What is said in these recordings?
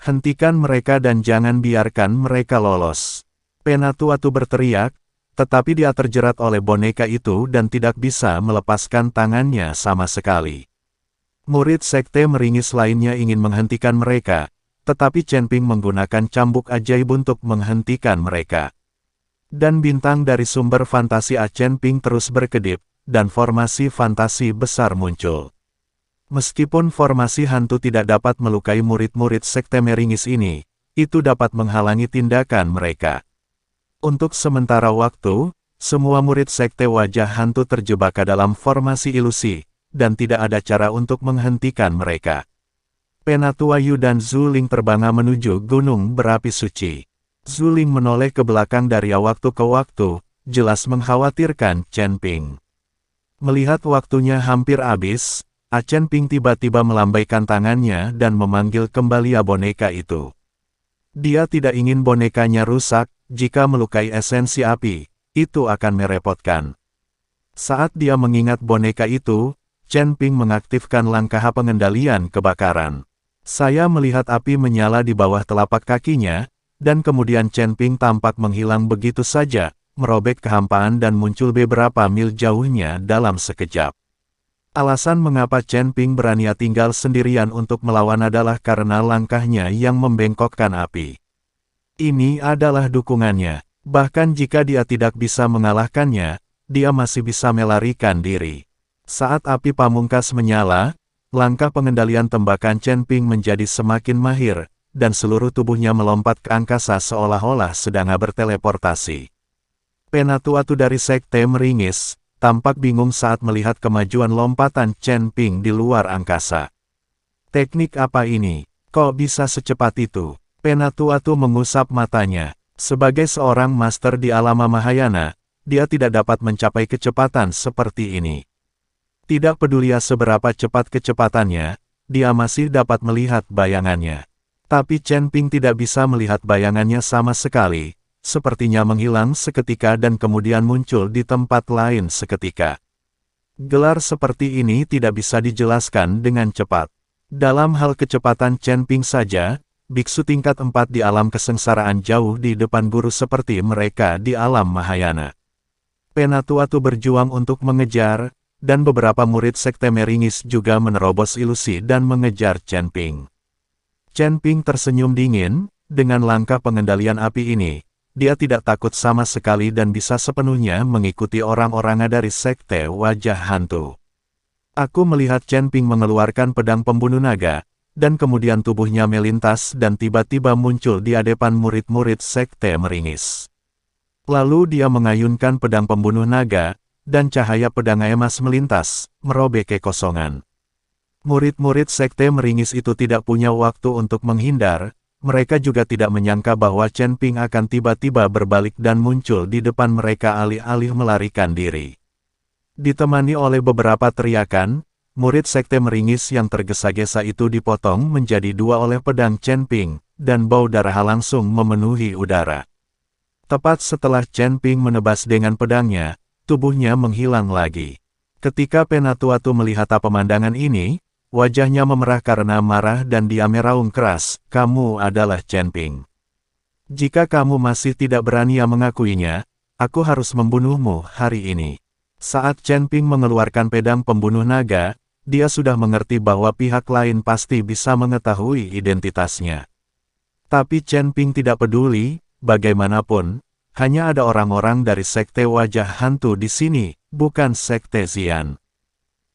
Hentikan mereka dan jangan biarkan mereka lolos. Penatuatu berteriak, tetapi dia terjerat oleh boneka itu dan tidak bisa melepaskan tangannya sama sekali. Murid sekte meringis lainnya ingin menghentikan mereka, tetapi Chen Ping menggunakan cambuk ajaib untuk menghentikan mereka. Dan bintang dari sumber fantasi Chen Ping terus berkedip, dan formasi fantasi besar muncul. Meskipun formasi hantu tidak dapat melukai murid-murid sekte meringis ini, itu dapat menghalangi tindakan mereka. Untuk sementara waktu, semua murid sekte wajah hantu terjebak ke dalam formasi ilusi, dan tidak ada cara untuk menghentikan mereka. Penatua Yu dan Zuling terbang menuju gunung berapi suci. Zuling menoleh ke belakang dari waktu ke waktu, jelas mengkhawatirkan Chen Ping. Melihat waktunya hampir habis, Chen Ping tiba-tiba melambaikan tangannya dan memanggil kembali boneka itu. Dia tidak ingin bonekanya rusak, jika melukai esensi api, itu akan merepotkan. Saat dia mengingat boneka itu, Chen Ping mengaktifkan langkah pengendalian kebakaran. Saya melihat api menyala di bawah telapak kakinya, dan kemudian Chen Ping tampak menghilang begitu saja, merobek kehampaan dan muncul beberapa mil jauhnya dalam sekejap. Alasan mengapa Chen Ping berani tinggal sendirian untuk melawan adalah karena langkahnya yang membengkokkan api. Ini adalah dukungannya. Bahkan jika dia tidak bisa mengalahkannya, dia masih bisa melarikan diri. Saat api pamungkas menyala, langkah pengendalian tembakan Chen Ping menjadi semakin mahir, dan seluruh tubuhnya melompat ke angkasa seolah-olah sedang berteleportasi. Penatuatu dari sekte meringis, tampak bingung saat melihat kemajuan lompatan Chen Ping di luar angkasa. Teknik apa ini? Kok bisa secepat itu? Penatuatu mengusap matanya. Sebagai seorang master di alam Mahayana, dia tidak dapat mencapai kecepatan seperti ini. Tidak peduli seberapa cepat kecepatannya, dia masih dapat melihat bayangannya. Tapi Chen Ping tidak bisa melihat bayangannya sama sekali, sepertinya menghilang seketika dan kemudian muncul di tempat lain seketika. Gelar seperti ini tidak bisa dijelaskan dengan cepat. Dalam hal kecepatan Chen Ping saja, biksu tingkat 4 di alam kesengsaraan jauh di depan guru seperti mereka di alam Mahayana. Penatuatu berjuang untuk mengejar, dan beberapa murid sekte meringis juga menerobos ilusi dan mengejar Chen Ping. Chen Ping tersenyum dingin, dengan langkah pengendalian api ini, dia tidak takut sama sekali dan bisa sepenuhnya mengikuti orang-orang dari sekte wajah hantu. Aku melihat Chen Ping mengeluarkan pedang pembunuh naga, dan kemudian tubuhnya melintas dan tiba-tiba muncul di hadapan murid-murid sekte meringis. Lalu dia mengayunkan pedang pembunuh naga, dan cahaya pedang emas melintas, merobek kekosongan. Murid-murid sekte meringis itu tidak punya waktu untuk menghindar, mereka juga tidak menyangka bahwa Chen Ping akan tiba-tiba berbalik dan muncul di depan mereka alih-alih melarikan diri. Ditemani oleh beberapa teriakan, murid sekte meringis yang tergesa-gesa itu dipotong menjadi dua oleh pedang Chen Ping, dan bau darah langsung memenuhi udara. Tepat setelah Chen Ping menebas dengan pedangnya, tubuhnya menghilang lagi. Ketika Penatuatu melihat pemandangan ini, wajahnya memerah karena marah dan dia meraung keras, "Kamu adalah Chen Ping. Jika kamu masih tidak berani mengakuinya, aku harus membunuhmu hari ini." Saat Chen Ping mengeluarkan pedang pembunuh naga, dia sudah mengerti bahwa pihak lain pasti bisa mengetahui identitasnya. Tapi Chen Ping tidak peduli, bagaimanapun, hanya ada orang-orang dari sekte wajah hantu di sini, bukan sekte Xian.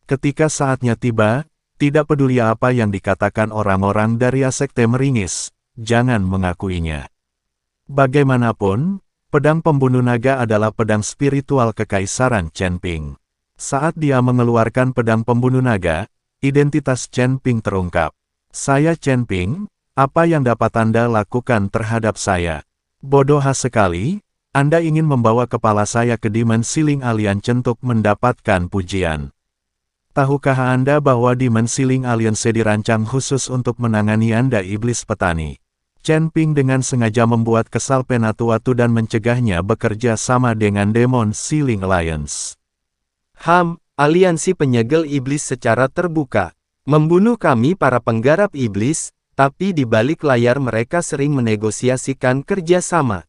Ketika saatnya tiba, tidak peduli apa yang dikatakan orang-orang dari sekte meringis, jangan mengakuinya. Bagaimanapun, pedang pembunuh naga adalah pedang spiritual kekaisaran Chen Ping. Saat dia mengeluarkan pedang pembunuh naga, identitas Chen Ping terungkap. "Saya Chen Ping, apa yang dapat Anda lakukan terhadap saya? Bodoh sekali, Anda ingin membawa kepala saya ke dimensi Ling Alien untuk mendapatkan pujian. Tahukah Anda bahwa dimensi Ling Alien dirancang khusus untuk menangani Anda iblis petani?" Chen Ping dengan sengaja membuat kesal Penatuatu dan mencegahnya bekerja sama dengan Demon Sealing Alliance. Aliansi penyegel iblis secara terbuka. Membunuh kami para penggarap iblis, tapi di balik layar mereka sering menegosiasikan kerjasama.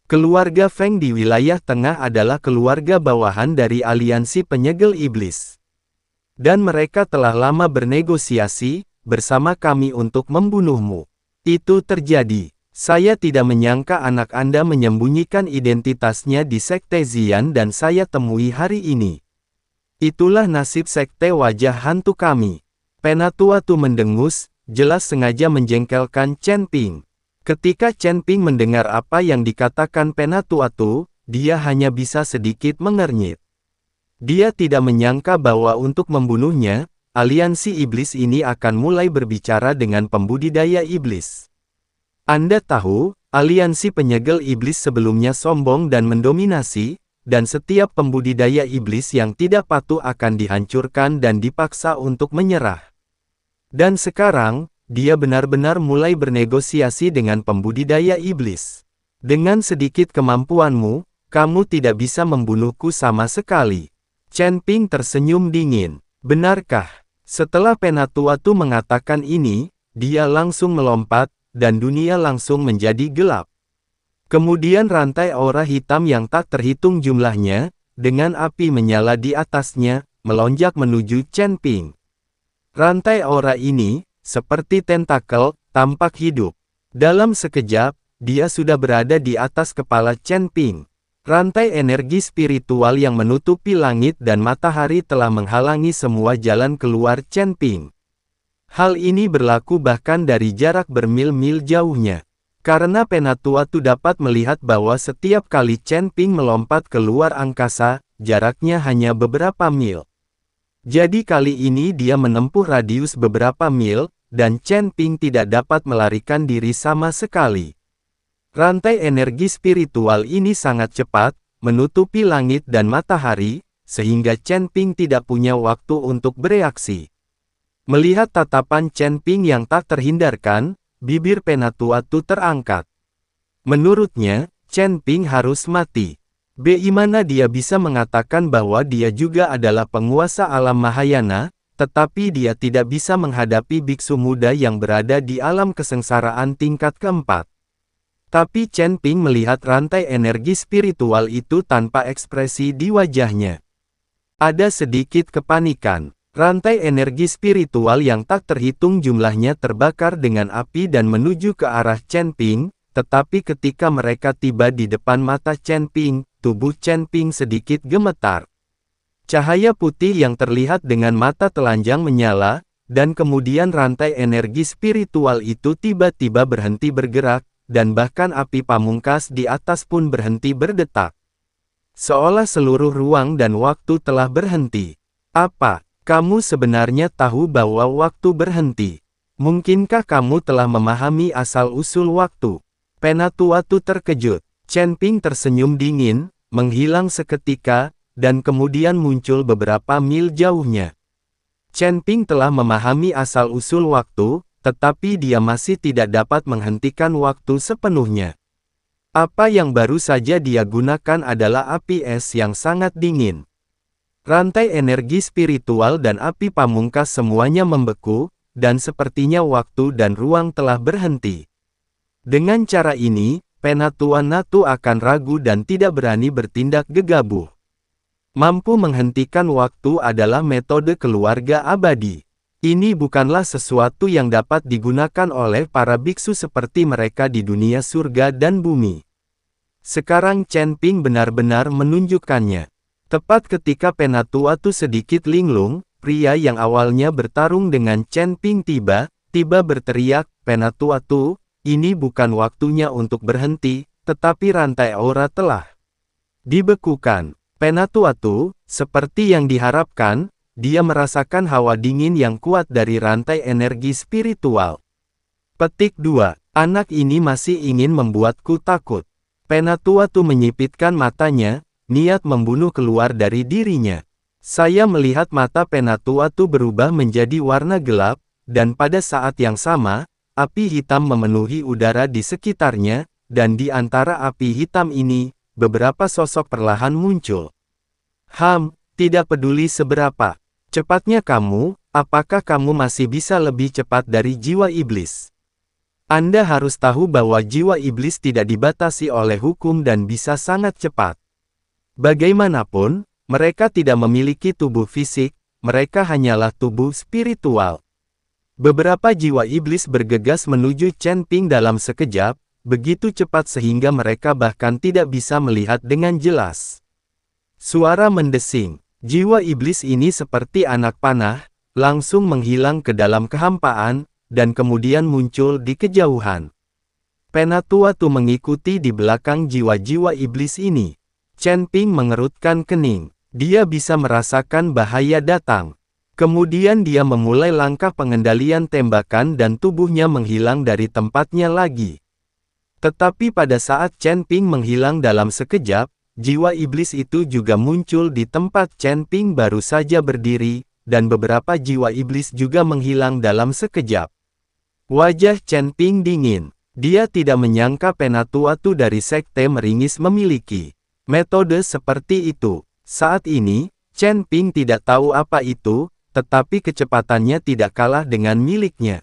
Keluarga Feng di wilayah tengah adalah keluarga bawahan dari aliansi penyegel iblis. Dan mereka telah lama bernegosiasi bersama kami untuk membunuhmu. Itu terjadi. Saya tidak menyangka anak Anda menyembunyikan identitasnya di Sekte Xian dan saya temui hari ini. Itulah nasib Sekte Wajah Hantu kami. Penatua Tu mendengus, jelas sengaja menjengkelkan Chen Ping. Ketika Chen Ping mendengar apa yang dikatakan Penatua Tu, dia hanya bisa sedikit mengernyit. Dia tidak menyangka bahwa untuk membunuhnya, aliansi iblis ini akan mulai berbicara dengan pembudidaya iblis. Anda tahu, aliansi penyegel iblis sebelumnya sombong dan mendominasi, dan setiap pembudidaya iblis yang tidak patuh akan dihancurkan dan dipaksa untuk menyerah. Dan sekarang, dia benar-benar mulai bernegosiasi dengan pembudidaya iblis. Dengan sedikit kemampuanmu, kamu tidak bisa membunuhku sama sekali. Chen Ping tersenyum dingin. Benarkah? Setelah Penatua Tu mengatakan ini, dia langsung melompat, dan dunia langsung menjadi gelap. Kemudian rantai aura hitam yang tak terhitung jumlahnya, dengan api menyala di atasnya, melonjak menuju Chen Ping. Rantai aura ini, seperti tentakel, tampak hidup. Dalam sekejap, dia sudah berada di atas kepala Chen Ping. Rantai energi spiritual yang menutupi langit dan matahari telah menghalangi semua jalan keluar Chen Ping. Hal ini berlaku bahkan dari jarak bermil-mil jauhnya. Karena Penatua Tu dapat melihat bahwa setiap kali Chen Ping melompat keluar angkasa, jaraknya hanya beberapa mil. Jadi kali ini dia menempuh radius beberapa mil, dan Chen Ping tidak dapat melarikan diri sama sekali. Rantai energi spiritual ini sangat cepat, menutupi langit dan matahari, sehingga Chen Ping tidak punya waktu untuk bereaksi. Melihat tatapan Chen Ping yang tak terhindarkan, bibir Penatua Tu terangkat. Menurutnya, Chen Ping harus mati. Bagaimana dia bisa mengatakan bahwa dia juga adalah penguasa alam Mahayana, tetapi dia tidak bisa menghadapi biksu muda yang berada di alam kesengsaraan tingkat keempat. Tapi Chen Ping melihat rantai energi spiritual itu tanpa ekspresi di wajahnya. Ada sedikit kepanikan. Rantai energi spiritual yang tak terhitung jumlahnya terbakar dengan api dan menuju ke arah Chen Ping, tetapi ketika mereka tiba di depan mata Chen Ping, tubuh Chen Ping sedikit gemetar. Cahaya putih yang terlihat dengan mata telanjang menyala, dan kemudian rantai energi spiritual itu tiba-tiba berhenti bergerak, dan bahkan api pamungkas di atas pun berhenti berdetak. Seolah seluruh ruang dan waktu telah berhenti. Apa? Kamu sebenarnya tahu bahwa waktu berhenti? Mungkinkah kamu telah memahami asal-usul waktu? Penatua Tu terkejut. Chen Ping tersenyum dingin, menghilang seketika, dan kemudian muncul beberapa mil jauhnya. Chen Ping telah memahami asal-usul waktu, tetapi dia masih tidak dapat menghentikan waktu sepenuhnya. Apa yang baru saja dia gunakan adalah api es yang sangat dingin. Rantai energi spiritual dan api pamungkas semuanya membeku, dan sepertinya waktu dan ruang telah berhenti. Dengan cara ini, Penatua Tu akan ragu dan tidak berani bertindak gegabah. Mampu menghentikan waktu adalah metode keluarga abadi. Ini bukanlah sesuatu yang dapat digunakan oleh para biksu seperti mereka di dunia surga dan bumi. Sekarang Chen Ping benar-benar menunjukkannya. Tepat ketika Penatua Tu sedikit linglung, pria yang awalnya bertarung dengan Chen Ping tiba-tiba berteriak, "Penatua Tu, ini bukan waktunya untuk berhenti, tetapi rantai aura telah dibekukan." Penatua Tu, seperti yang diharapkan, dia merasakan hawa dingin yang kuat dari rantai energi spiritual. Petik 2. Anak ini masih ingin membuatku takut. Penatua Tu menyipitkan matanya, niat membunuh keluar dari dirinya. Saya melihat mata Penatua Tu berubah menjadi warna gelap, dan pada saat yang sama, api hitam memenuhi udara di sekitarnya, dan di antara api hitam ini, beberapa sosok perlahan muncul. Tidak peduli seberapa cepatnya kamu, Apakah kamu masih bisa lebih cepat dari jiwa iblis? Anda harus tahu bahwa jiwa iblis tidak dibatasi oleh hukum dan bisa sangat cepat. Bagaimanapun, mereka tidak memiliki tubuh fisik, mereka hanyalah tubuh spiritual. Beberapa jiwa iblis bergegas menuju Chen Ping dalam sekejap, begitu cepat sehingga mereka bahkan tidak bisa melihat dengan jelas. Suara mendesing, jiwa iblis ini seperti anak panah, langsung menghilang ke dalam kehampaan, dan kemudian muncul di kejauhan. Penatua-tu mengikuti di belakang jiwa-jiwa iblis ini. Chen Ping mengerutkan kening. Dia bisa merasakan bahaya datang. Kemudian dia memulai langkah pengendalian tembakan dan tubuhnya menghilang dari tempatnya lagi. Tetapi pada saat Chen Ping menghilang dalam sekejap, jiwa iblis itu juga muncul di tempat Chen Ping baru saja berdiri, dan beberapa jiwa iblis juga menghilang dalam sekejap. Wajah Chen Ping dingin. Dia tidak menyangka Penatua-tu dari Sekte Meringis memiliki metode seperti itu. Saat ini, Chen Ping tidak tahu apa itu, tetapi kecepatannya tidak kalah dengan miliknya.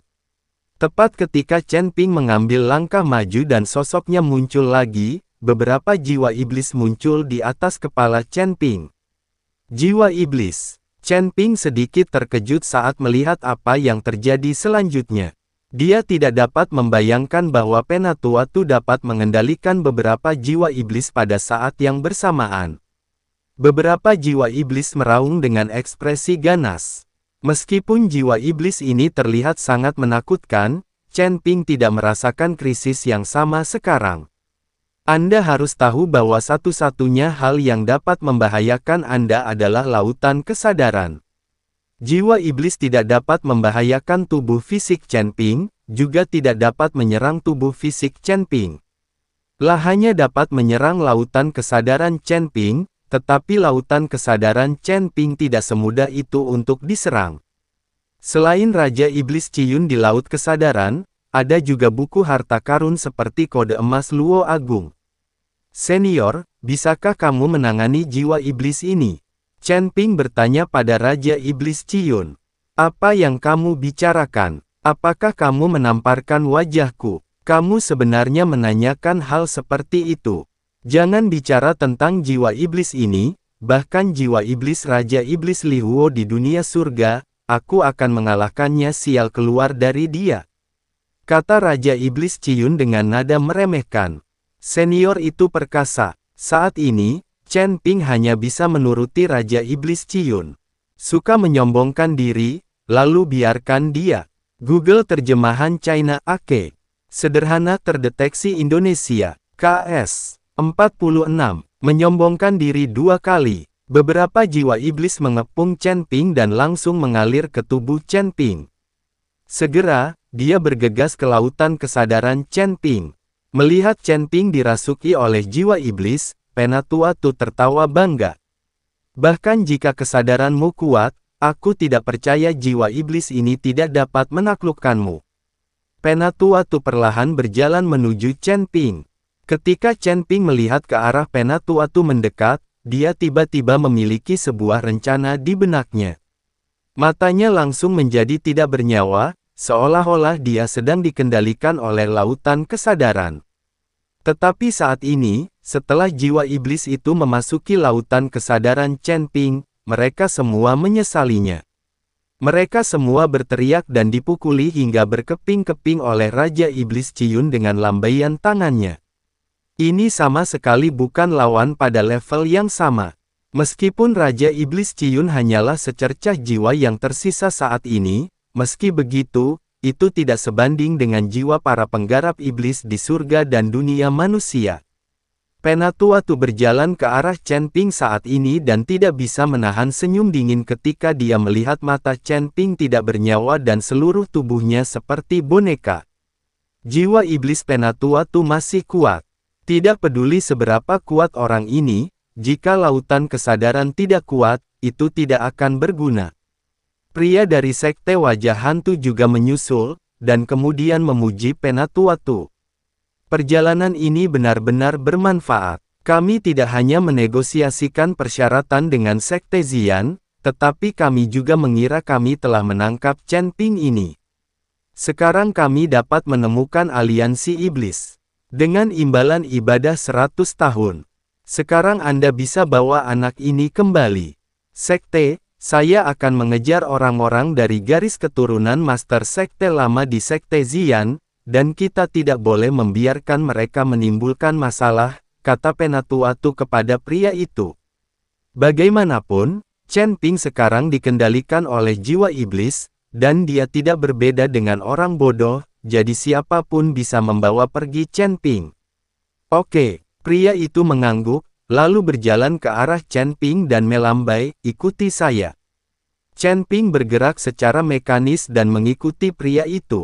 Tepat ketika Chen Ping mengambil langkah maju dan sosoknya muncul lagi, beberapa jiwa iblis muncul di atas kepala Chen Ping. Jiwa iblis. Chen Ping sedikit terkejut saat melihat apa yang terjadi selanjutnya. Dia tidak dapat membayangkan bahwa Penatua-tu dapat mengendalikan beberapa jiwa iblis pada saat yang bersamaan. Beberapa jiwa iblis meraung dengan ekspresi ganas. Meskipun jiwa iblis ini terlihat sangat menakutkan, Chen Ping tidak merasakan krisis yang sama sekarang. Anda harus tahu bahwa satu-satunya hal yang dapat membahayakan Anda adalah lautan kesadaran. Jiwa iblis tidak dapat membahayakan tubuh fisik Chen Ping, juga tidak dapat menyerang tubuh fisik Chen Ping. Hanya dapat menyerang lautan kesadaran Chen Ping, tetapi lautan kesadaran Chen Ping tidak semudah itu untuk diserang. Selain Raja Iblis Ciyun di Laut Kesadaran, ada juga buku harta karun seperti kode emas Luo Agung. Senior, bisakah kamu menangani jiwa iblis ini? Chen Ping bertanya pada Raja Iblis Ciyun. Apa yang kamu bicarakan? Apakah kamu menamparkan wajahku? Kamu sebenarnya menanyakan hal seperti itu. Jangan bicara tentang jiwa iblis ini, bahkan jiwa iblis Raja Iblis Li Huo di dunia surga, aku akan mengalahkannya sial keluar dari dia. Kata Raja Iblis Ciyun dengan nada meremehkan. Senior itu perkasa. Saat ini, Chen Ping hanya bisa menuruti Raja Iblis Ciyun. Suka menyombongkan diri, lalu biarkan dia. Google Terjemahan China Ake. Sederhana terdeteksi Indonesia. KS 46. Menyombongkan diri 2 kali. Beberapa jiwa iblis mengepung Chen Ping dan langsung mengalir ke tubuh Chen Ping. Segera, dia bergegas ke lautan kesadaran Chen Ping. Melihat Chen Ping dirasuki oleh jiwa iblis, Penatua-tu tertawa bangga. Bahkan jika kesadaranmu kuat, aku tidak percaya jiwa iblis ini tidak dapat menaklukkanmu. Penatua-tu perlahan berjalan menuju Chen Ping. Ketika Chen Ping melihat ke arah Penatua-tu mendekat, dia tiba-tiba memiliki sebuah rencana di benaknya. Matanya langsung menjadi tidak bernyawa, seolah-olah dia sedang dikendalikan oleh lautan kesadaran. Tetapi saat ini, setelah jiwa iblis itu memasuki lautan kesadaran Chen Ping, mereka semua menyesalinya. Mereka semua berteriak dan dipukuli hingga berkeping-keping oleh Raja Iblis Ciyun dengan lambaian tangannya. Ini sama sekali bukan lawan pada level yang sama. Meskipun Raja Iblis Ciyun hanyalah secercah jiwa yang tersisa saat ini, meski begitu, itu tidak sebanding dengan jiwa para penggarap iblis di surga dan dunia manusia. Penatua-tu berjalan ke arah Chen Ping saat ini dan tidak bisa menahan senyum dingin ketika dia melihat mata Chen Ping tidak bernyawa dan seluruh tubuhnya seperti boneka. Jiwa iblis Penatua-tu masih kuat. Tidak peduli seberapa kuat orang ini, jika lautan kesadaran tidak kuat, itu tidak akan berguna. Pria dari Sekte Wajah Hantu juga menyusul, dan kemudian memuji Penatua-tu. Perjalanan ini benar-benar bermanfaat. Kami tidak hanya menegosiasikan persyaratan dengan Sekte Xian, Tetapi kami juga mengira kami telah menangkap Chen Ping ini. Sekarang kami dapat menemukan aliansi iblis. Dengan imbalan ibadah 100 tahun. Sekarang Anda bisa bawa anak ini kembali. Sekte, saya akan mengejar orang-orang dari garis keturunan Master Sekte Lama di Sekte Zian, dan kita tidak boleh membiarkan mereka menimbulkan masalah, kata Penatua-Tu kepada pria itu. Bagaimanapun, Chen Ping sekarang dikendalikan oleh jiwa iblis, dan dia tidak berbeda dengan orang bodoh, jadi siapapun bisa membawa pergi Chen Ping. Oke, pria itu mengangguk, lalu berjalan ke arah Chen Ping dan melambai, ikuti saya. Chen Ping bergerak secara mekanis dan mengikuti pria itu.